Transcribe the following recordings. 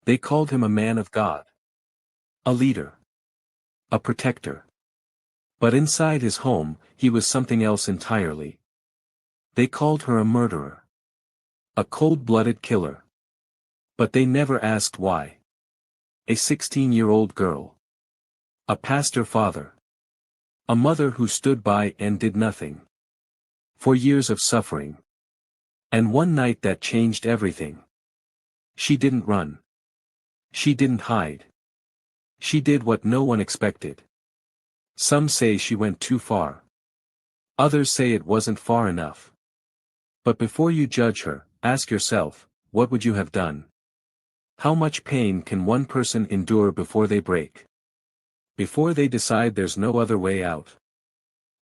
They called him a man of God. A leader. A protector. But inside his home, he was something else entirely. They called her a murderer. A cold-blooded killer. But they never asked why. A 16-year-old girl. A pastor father. A mother who stood by and did nothing. For years of suffering. And one night that changed everything. She didn't run. She didn't hide. She did what no one expected. Some say she went too far. Others say it wasn't far enough. But before you judge her, ask yourself, what would you have done? How much pain can one person endure before they break? Before they decide there's no other way out?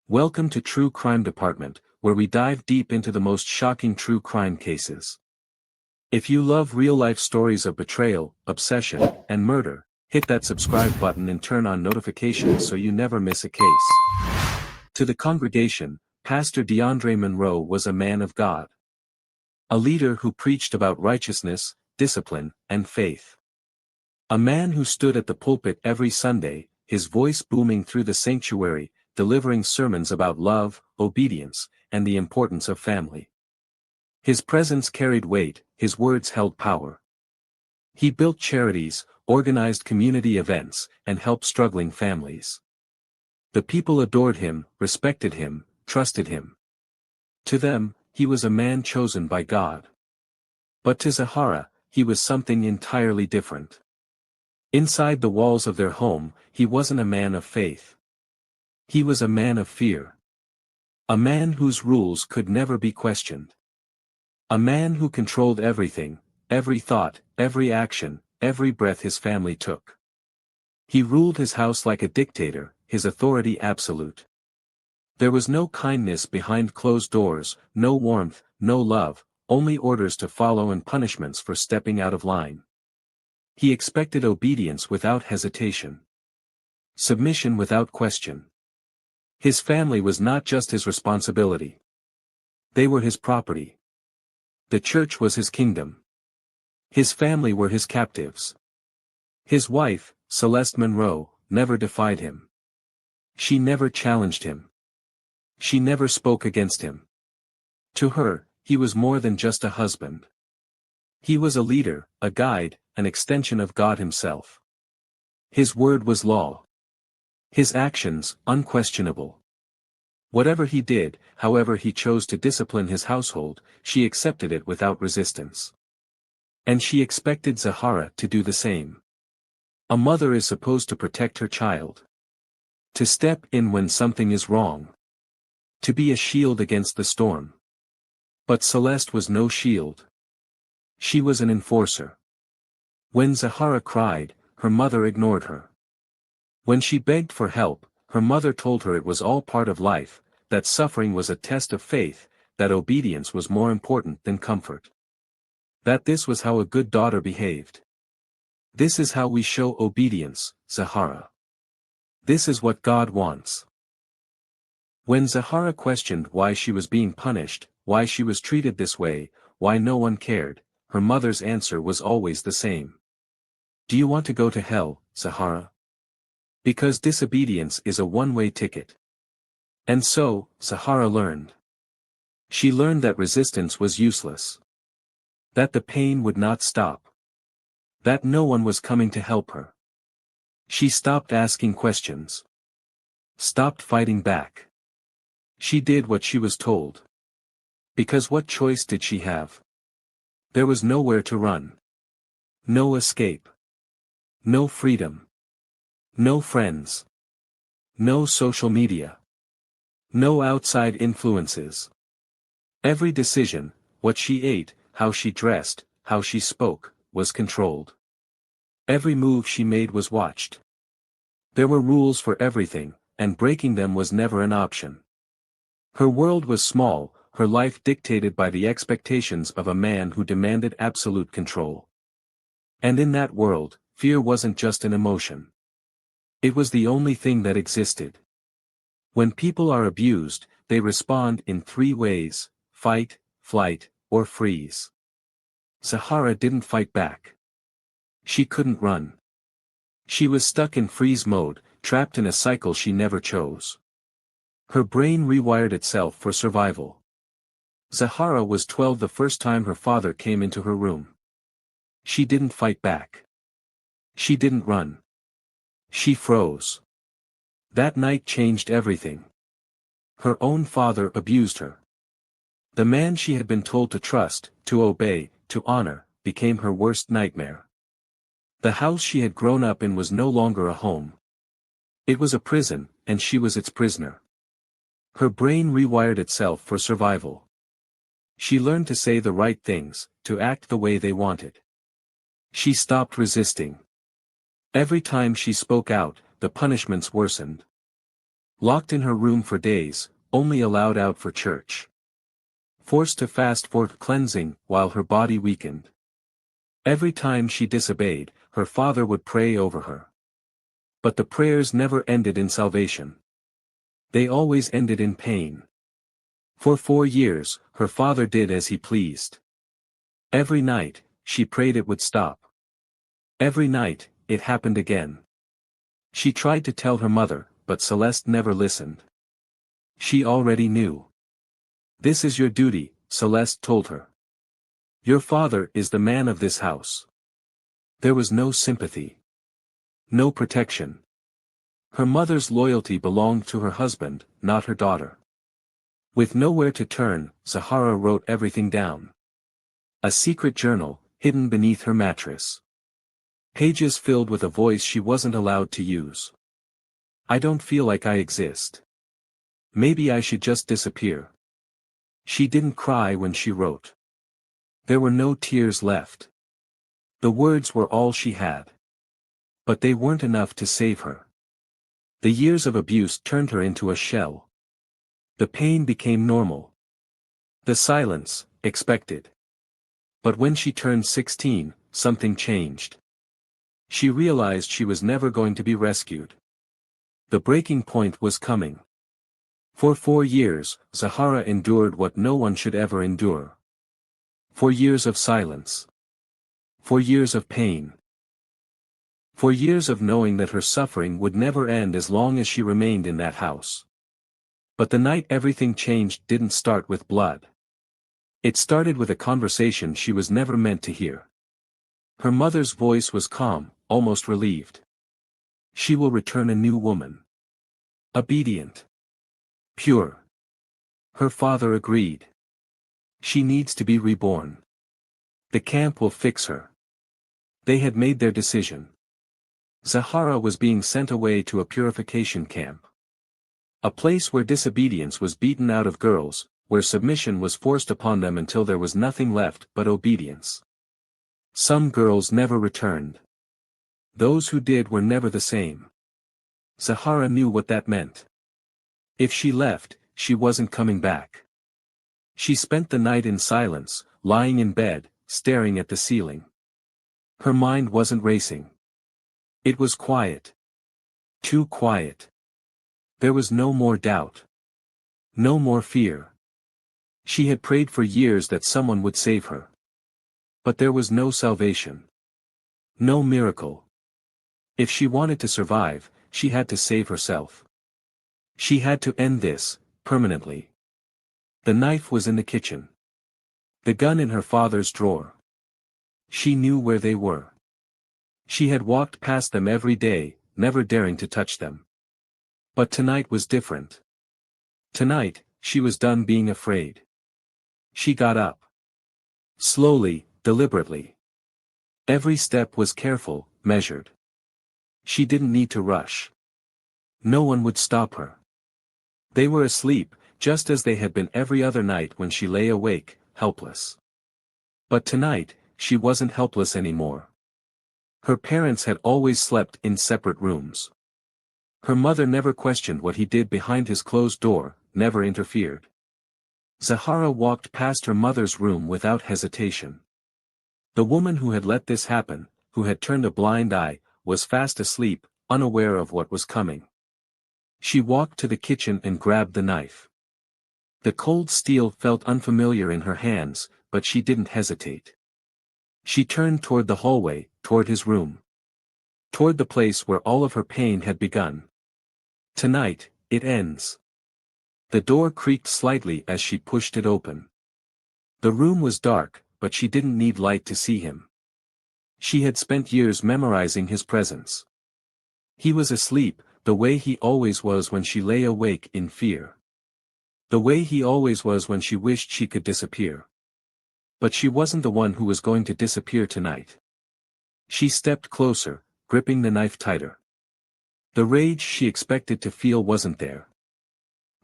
Welcome to True Crime Department, where we dive deep into the most shocking true crime cases. If you love real-life stories of betrayal, obsession, and murder, hit that subscribe button and turn on notifications so you never miss a case. To the congregation, Pastor DeAndre Monroe was a man of God. A leader who preached about righteousness, discipline, and faith. A man who stood at the pulpit every Sunday, his voice booming through the sanctuary, delivering sermons about love, obedience, and the importance of family. His presence carried weight, his words held power. He built charities, organized community events, and helped struggling families. The people adored him, respected him, trusted him. To them, he was a man chosen by God. But to Zahara, he was something entirely different. Inside the walls of their home, he wasn't a man of faith. He was a man of fear. A man whose rules could never be questioned. A man who controlled everything, every thought, every action, every breath his family took. He ruled his house like a dictator, his authority absolute. There was no kindness behind closed doors, no warmth, no love, only orders to follow and punishments for stepping out of line. He expected obedience without hesitation. Submission without question. His family was not just his responsibility. They were his property. The church was his kingdom. His family were his captives. His wife, Celeste Monroe, never defied him. She never challenged him. She never spoke against him. To her, he was more than just a husband. He was a leader, a guide, an extension of God himself. His word was law. His actions, unquestionable. Whatever he did, however he chose to discipline his household, she accepted it without resistance. And she expected Zahara to do the same. A mother is supposed to protect her child. To step in when something is wrong. To be a shield against the storm. But Celeste was no shield. She was an enforcer. When Zahara cried, her mother ignored her. When she begged for help, her mother told her it was all part of life, that suffering was a test of faith, that obedience was more important than comfort. That this was how a good daughter behaved. This is how we show obedience, Zahara. This is what God wants. When Zahara questioned why she was being punished, why she was treated this way, why no one cared, her mother's answer was always the same. Do you want to go to hell, Zahara? Because disobedience is a one-way ticket. And so, Zahara learned. She learned that resistance was useless. That the pain would not stop. That no one was coming to help her. She stopped asking questions. Stopped fighting back. She did what she was told. Because what choice did she have? There was nowhere to run. No escape. No freedom. No friends. No social media. No outside influences. Every decision, what she ate, how she dressed, how she spoke, was controlled. Every move she made was watched. There were rules for everything, and breaking them was never an option. Her world was small, her life dictated by the expectations of a man who demanded absolute control. And in that world, fear wasn't just an emotion. It was the only thing that existed. When people are abused, they respond in three ways: fight, flight, or freeze. Zahara didn't fight back. She couldn't run. She was stuck in freeze mode, trapped in a cycle she never chose. Her brain rewired itself for survival. Zahara was 12 the first time her father came into her room. She didn't fight back. She didn't run. She froze. That night changed everything. Her own father abused her. The man she had been told to trust, to obey, to honor, became her worst nightmare. The house she had grown up in was no longer a home. It was a prison, and she was its prisoner. Her brain rewired itself for survival. She learned to say the right things, to act the way they wanted. She stopped resisting. Every time she spoke out, the punishments worsened. Locked in her room for days, only allowed out for church. Forced to fast for cleansing, while her body weakened. Every time she disobeyed, her father would pray over her. But the prayers never ended in salvation. They always ended in pain. For 4 years, her father did as he pleased. Every night, she prayed it would stop. Every night, it happened again. She tried to tell her mother, but Celeste never listened. She already knew. "This is your duty," Celeste told her. "Your father is the man of this house." There was no sympathy. No protection. Her mother's loyalty belonged to her husband, not her daughter. With nowhere to turn, Zahara wrote everything down. A secret journal, hidden beneath her mattress. Pages filled with a voice she wasn't allowed to use. "I don't feel like I exist. Maybe I should just disappear." She didn't cry when she wrote. There were no tears left. The words were all she had. But they weren't enough to save her. The years of abuse turned her into a shell. The pain became normal. The silence, expected. But when she turned 16, something changed. She realized she was never going to be rescued. The breaking point was coming. For 4 years, Zahara endured what no one should ever endure. 4 years of silence. 4 years of pain. 4 years of knowing that her suffering would never end as long as she remained in that house. But the night everything changed didn't start with blood. It started with a conversation she was never meant to hear. Her mother's voice was calm, almost relieved. "She will return a new woman. Obedient. Pure." Her father agreed. "She needs to be reborn. The camp will fix her." They had made their decision. Zahara was being sent away to a purification camp. A place where disobedience was beaten out of girls, where submission was forced upon them until there was nothing left but obedience. Some girls never returned. Those who did were never the same. Zahara knew what that meant. If she left, she wasn't coming back. She spent the night in silence, lying in bed, staring at the ceiling. Her mind wasn't racing. It was quiet. Too quiet. There was no more doubt. No more fear. She had prayed for years that someone would save her. But there was no salvation. No miracle. If she wanted to survive, she had to save herself. She had to end this, permanently. The knife was in the kitchen. The gun in her father's drawer. She knew where they were. She had walked past them every day, never daring to touch them. But tonight was different. Tonight, she was done being afraid. She got up. Slowly, deliberately. Every step was careful, measured. She didn't need to rush. No one would stop her. They were asleep, just as they had been every other night when she lay awake, helpless. But tonight, she wasn't helpless anymore. Her parents had always slept in separate rooms. Her mother never questioned what he did behind his closed door, never interfered. Zahara walked past her mother's room without hesitation. The woman who had let this happen, who had turned a blind eye, was fast asleep, unaware of what was coming. She walked to the kitchen and grabbed the knife. The cold steel felt unfamiliar in her hands, but she didn't hesitate. She turned toward the hallway, toward his room. Toward the place where all of her pain had begun. Tonight, it ends. The door creaked slightly as she pushed it open. The room was dark, but she didn't need light to see him. She had spent years memorizing his presence. He was asleep, the way he always was when she lay awake in fear. The way he always was when she wished she could disappear. But she wasn't the one who was going to disappear tonight. She stepped closer, gripping the knife tighter. The rage she expected to feel wasn't there.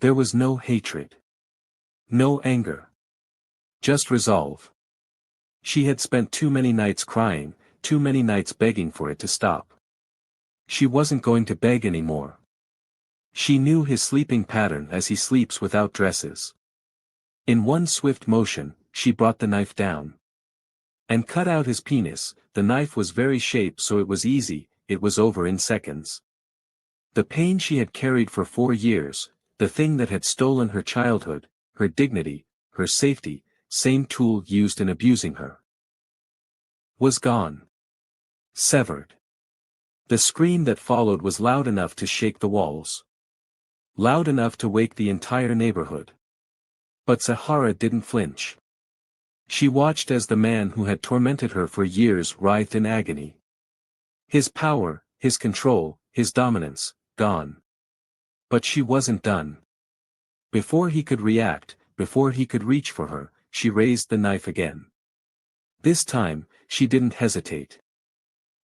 There was no hatred. No anger. Just resolve. She had spent too many nights crying, too many nights begging for it to stop. She wasn't going to beg anymore. She knew his sleeping pattern as he sleeps without dresses. In one swift motion, she brought the knife down. And cut out his penis. The knife was very sharp, so it was easy, it was over in seconds. The pain she had carried for 4 years, the thing that had stolen her childhood, her dignity, her safety, same tool used in abusing her, was gone. Severed. The scream that followed was loud enough to shake the walls. Loud enough to wake the entire neighborhood. But Zahara didn't flinch. She watched as the man who had tormented her for years writhed in agony. His power, his control, his dominance, gone. But she wasn't done. Before he could react, before he could reach for her, she raised the knife again. This time, she didn't hesitate.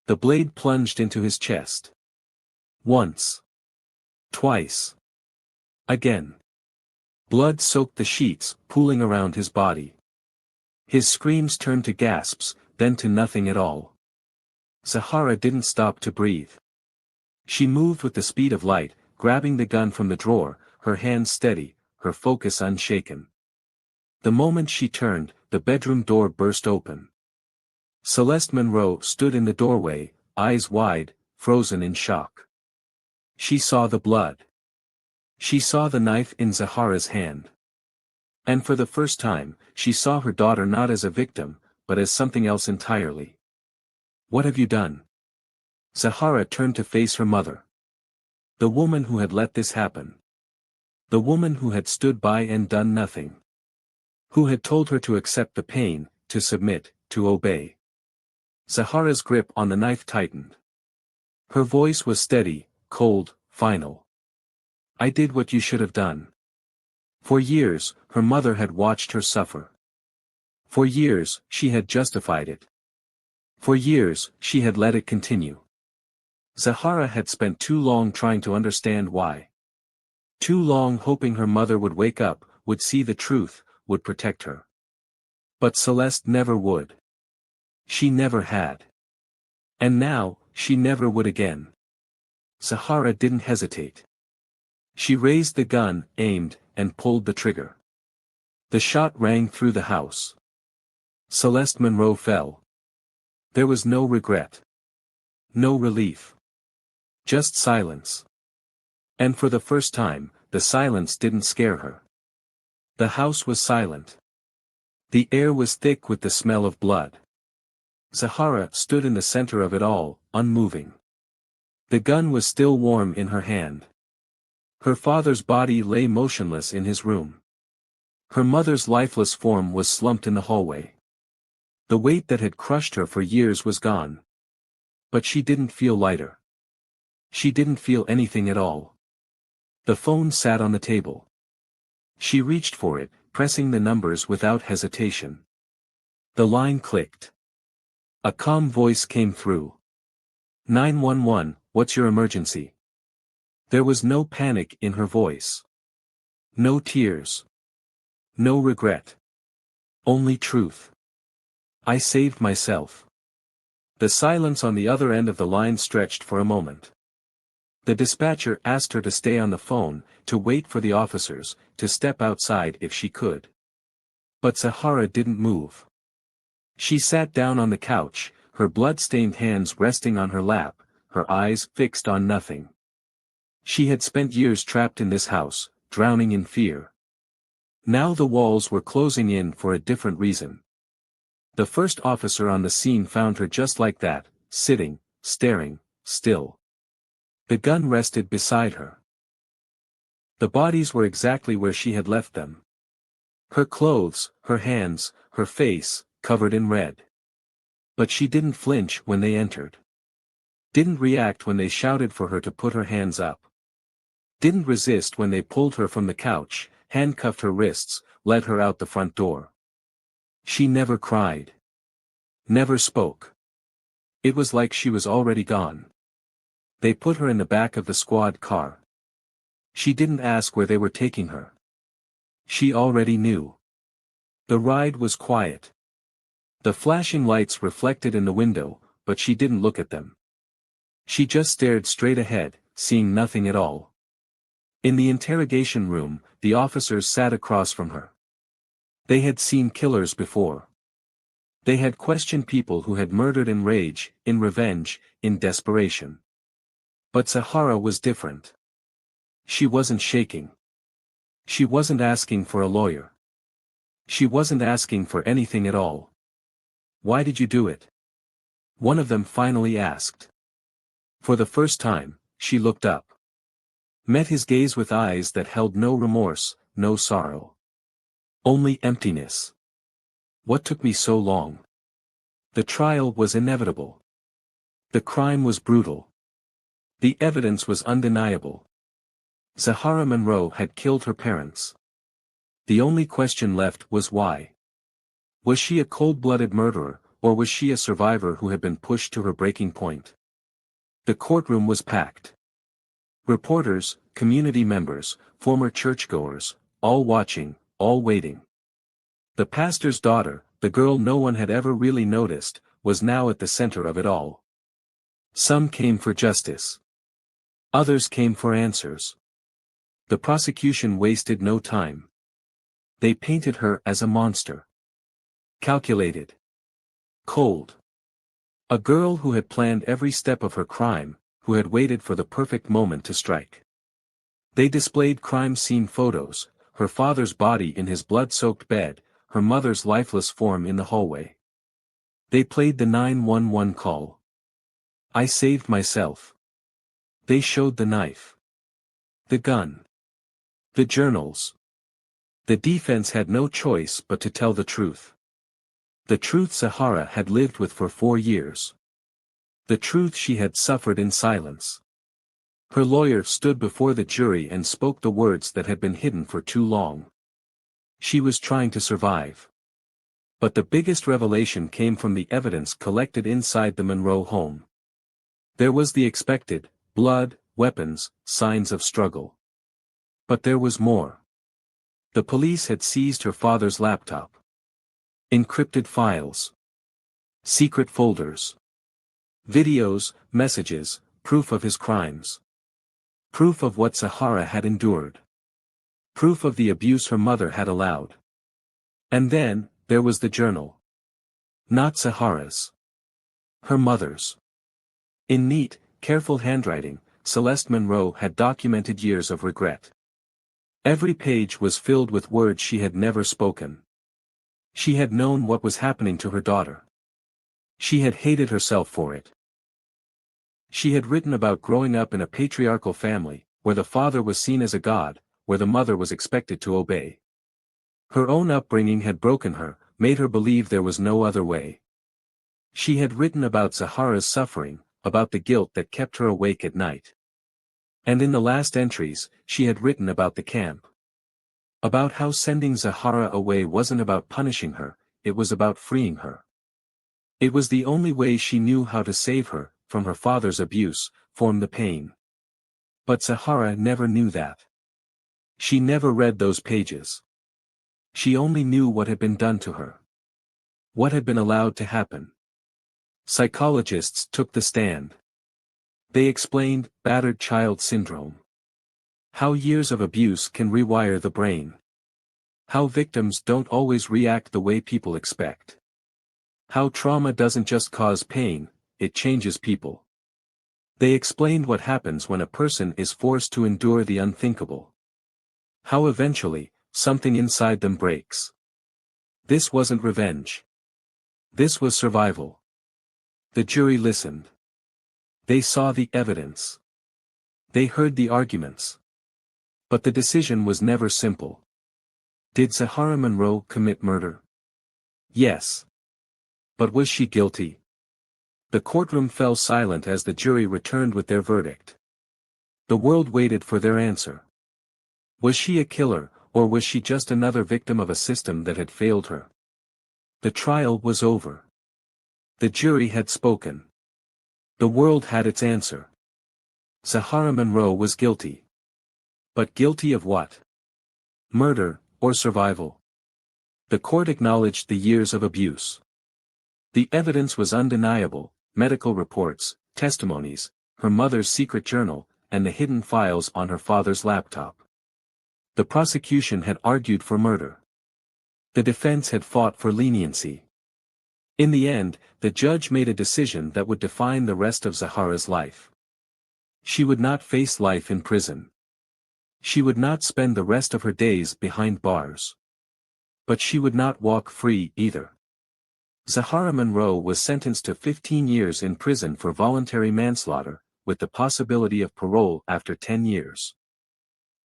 The blade plunged into his chest. Once. Twice. Again. Blood soaked the sheets, pooling around his body. His screams turned to gasps, then to nothing at all. Zahara didn't stop to breathe. She moved with the speed of light, grabbing the gun from the drawer, her hands steady, her focus unshaken. The moment she turned, the bedroom door burst open. Celeste Monroe stood in the doorway, eyes wide, frozen in shock. She saw the blood. She saw the knife in Zahara's hand. And for the first time, she saw her daughter not as a victim, but as something else entirely. "What have you done?" Zahara turned to face her mother. The woman who had let this happen. The woman who had stood by and done nothing. Who had told her to accept the pain, to submit, to obey. Zahara's grip on the knife tightened. Her voice was steady, cold, final. "I did what you should have done." For years, her mother had watched her suffer. For years, she had justified it. For years, she had let it continue. Zahara had spent too long trying to understand why. Too long hoping her mother would wake up, would see the truth, would protect her. But Celeste never would. She never had. And now, she never would again. Zahara didn't hesitate. She raised the gun, aimed, and pulled the trigger. The shot rang through the house. Celeste Monroe fell. There was no regret. No relief. Just silence. And for the first time, the silence didn't scare her. The house was silent. The air was thick with the smell of blood. Zahara stood in the center of it all, unmoving. The gun was still warm in her hand. Her father's body lay motionless in his room. Her mother's lifeless form was slumped in the hallway. The weight that had crushed her for years was gone. But she didn't feel lighter. She didn't feel anything at all. The phone sat on the table. She reached for it, pressing the numbers without hesitation. The line clicked. A calm voice came through. 911, what's your emergency? There was no panic in her voice. No tears. No regret. Only truth. I saved myself. The silence on the other end of the line stretched for a moment. The dispatcher asked her to stay on the phone, to wait for the officers, to step outside if she could. But Zahara didn't move. She sat down on the couch, her blood-stained hands resting on her lap, her eyes fixed on nothing. She had spent years trapped in this house, drowning in fear. Now the walls were closing in for a different reason. The first officer on the scene found her just like that, sitting, staring, still. The gun rested beside her. The bodies were exactly where she had left them. Her clothes, her hands, her face, covered in red. But she didn't flinch when they entered. Didn't react when they shouted for her to put her hands up. Didn't resist when they pulled her from the couch, handcuffed her wrists, led her out the front door. She never cried. Never spoke. It was like she was already gone. They put her in the back of the squad car. She didn't ask where they were taking her. She already knew. The ride was quiet. The flashing lights reflected in the window, but she didn't look at them. She just stared straight ahead, seeing nothing at all. In the interrogation room, the officers sat across from her. They had seen killers before. They had questioned people who had murdered in rage, in revenge, in desperation. But Zahara was different. She wasn't shaking. She wasn't asking for a lawyer. She wasn't asking for anything at all. "Why did you do it?" one of them finally asked. For the first time, she looked up. Met his gaze with eyes that held no remorse, no sorrow. Only emptiness. "What took me so long?" The trial was inevitable. The crime was brutal. The evidence was undeniable. Zahara Monroe had killed her parents. The only question left was why. Was she a cold-blooded murderer, or was she a survivor who had been pushed to her breaking point? The courtroom was packed. Reporters, community members, former churchgoers, all watching, all waiting. The pastor's daughter, the girl no one had ever really noticed, was now at the center of it all. Some came for justice. Others came for answers. The prosecution wasted no time. They painted her as a monster. Calculated. Cold. A girl who had planned every step of her crime, who had waited for the perfect moment to strike. They displayed crime scene photos, her father's body in his blood-soaked bed, her mother's lifeless form in the hallway. They played the 911 call. "I saved myself." They showed the knife. The gun. The journals. The defense had no choice but to tell the truth. The truth Zahara had lived with for 4 years. The truth she had suffered in silence. Her lawyer stood before the jury and spoke the words that had been hidden for too long. She was trying to survive. But the biggest revelation came from the evidence collected inside the Monroe home. There was the expected: blood, weapons, signs of struggle. But there was more. The police had seized her father's laptop. Encrypted files. Secret folders. Videos, messages, proof of his crimes. Proof of what Zahara had endured. Proof of the abuse her mother had allowed. And then, there was the journal. Not Zahara's. Her mother's. In neat, careful handwriting, Celeste Monroe had documented years of regret. Every page was filled with words she had never spoken. She had known what was happening to her daughter. She had hated herself for it. She had written about growing up in a patriarchal family, where the father was seen as a god, where the mother was expected to obey. Her own upbringing had broken her, made her believe there was no other way. She had written about Zahara's suffering, about the guilt that kept her awake at night. And in the last entries, she had written about the camp. About how sending Zahara away wasn't about punishing her, it was about freeing her. It was the only way she knew how to save her, from her father's abuse, from the pain. But Zahara never knew that. She never read those pages. She only knew what had been done to her. What had been allowed to happen. Psychologists took the stand. They explained battered child syndrome. How years of abuse can rewire the brain. How victims don't always react the way people expect. How trauma doesn't just cause pain, it changes people. They explained what happens when a person is forced to endure the unthinkable. How eventually, something inside them breaks. This wasn't revenge. This was survival. The jury listened. They saw the evidence. They heard the arguments. But the decision was never simple. Did Zahara Monroe commit murder? Yes. But was she guilty? The courtroom fell silent as the jury returned with their verdict. The world waited for their answer. Was she a killer, or was she just another victim of a system that had failed her? The trial was over. The jury had spoken. The world had its answer. Zahara Monroe was guilty. But guilty of what? Murder, or survival? The court acknowledged the years of abuse. The evidence was undeniable: medical reports, testimonies, her mother's secret journal, and the hidden files on her father's laptop. The prosecution had argued for murder. The defense had fought for leniency. In the end, the judge made a decision that would define the rest of Zahara's life. She would not face life in prison. She would not spend the rest of her days behind bars. But she would not walk free either. Zahara Monroe was sentenced to 15 years in prison for voluntary manslaughter, with the possibility of parole after 10 years.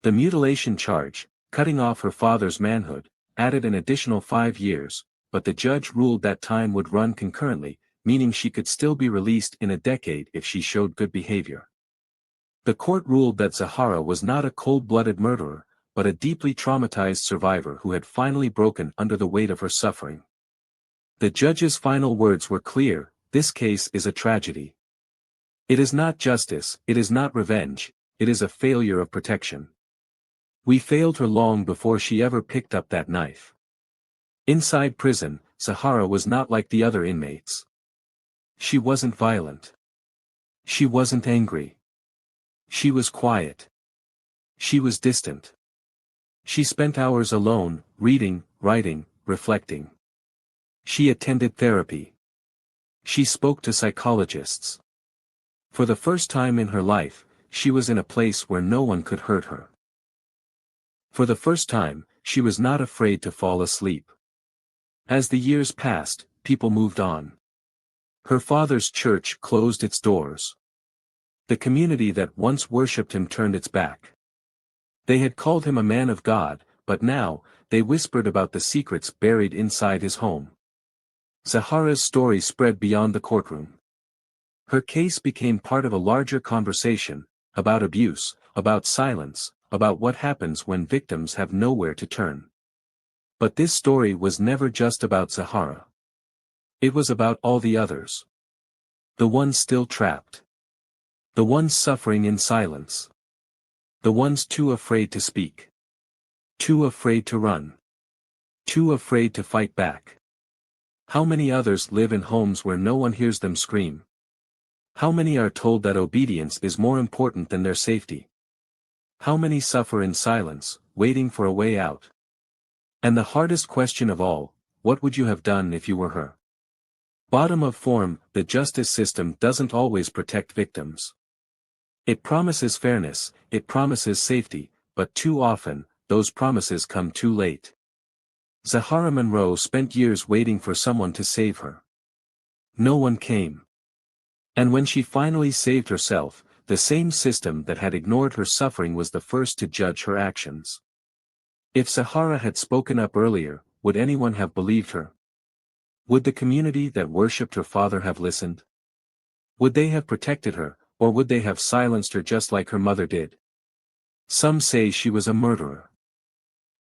The mutilation charge, cutting off her father's manhood, added an additional 5 years, but the judge ruled that time would run concurrently, meaning she could still be released in a decade if she showed good behavior. The court ruled that Zahara was not a cold-blooded murderer, but a deeply traumatized survivor who had finally broken under the weight of her suffering. The judge's final words were clear: this case is a tragedy. It is not justice, it is not revenge, it is a failure of protection. We failed her long before she ever picked up that knife. Inside prison, Zahara was not like the other inmates. She wasn't violent. She wasn't angry. She was quiet. She was distant. She spent hours alone, reading, writing, reflecting. She attended therapy. She spoke to psychologists. For the first time in her life, she was in a place where no one could hurt her. For the first time, she was not afraid to fall asleep. As the years passed, people moved on. Her father's church closed its doors. The community that once worshipped him turned its back. They had called him a man of God, but now, they whispered about the secrets buried inside his home. Zahara's story spread beyond the courtroom. Her case became part of a larger conversation, about abuse, about silence, about what happens when victims have nowhere to turn. But this story was never just about Zahara. It was about all the others. The ones still trapped. The ones suffering in silence. The ones too afraid to speak. Too afraid to run. Too afraid to fight back. How many others live in homes where no one hears them scream? How many are told that obedience is more important than their safety? How many suffer in silence, waiting for a way out? And the hardest question of all, what would you have done if you were her? Bottom of form, the justice system doesn't always protect victims. It promises fairness, it promises safety, but too often, those promises come too late. Zahara Monroe spent years waiting for someone to save her. No one came. And when she finally saved herself, the same system that had ignored her suffering was the first to judge her actions. If Zahara had spoken up earlier, would anyone have believed her? Would the community that worshipped her father have listened? Would they have protected her, or would they have silenced her just like her mother did? Some say she was a murderer.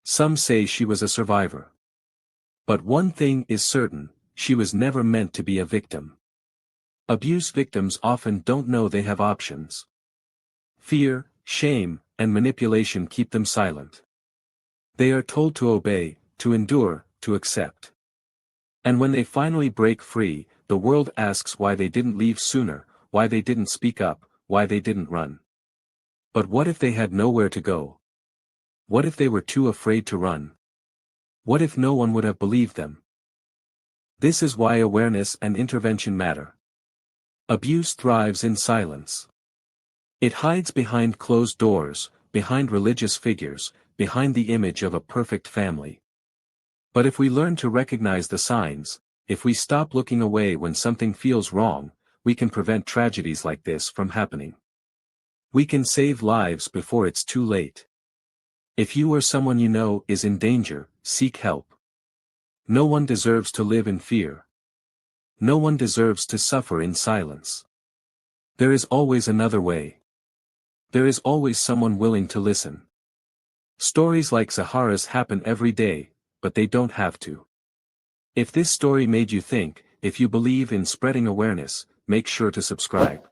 Some say she was a survivor. But one thing is certain, she was never meant to be a victim. Abuse victims often don't know they have options. Fear, shame, and manipulation keep them silent. They are told to obey, to endure, to accept. And when they finally break free, the world asks why they didn't leave sooner, why they didn't speak up, why they didn't run. But what if they had nowhere to go? What if they were too afraid to run? What if no one would have believed them? This is why awareness and intervention matter. Abuse thrives in silence. It hides behind closed doors, behind religious figures, behind the image of a perfect family. But if we learn to recognize the signs, If we stop looking away when something feels wrong, we can prevent tragedies like this from happening. We can save lives before it's too late. If you or someone you know is in danger, seek help. No one deserves to live in fear. No one deserves to suffer in silence. There is always another way. There is always someone willing to listen. Stories like Zahara's happen every day, but they don't have to. If this story made you think, if you believe in spreading awareness, make sure to subscribe.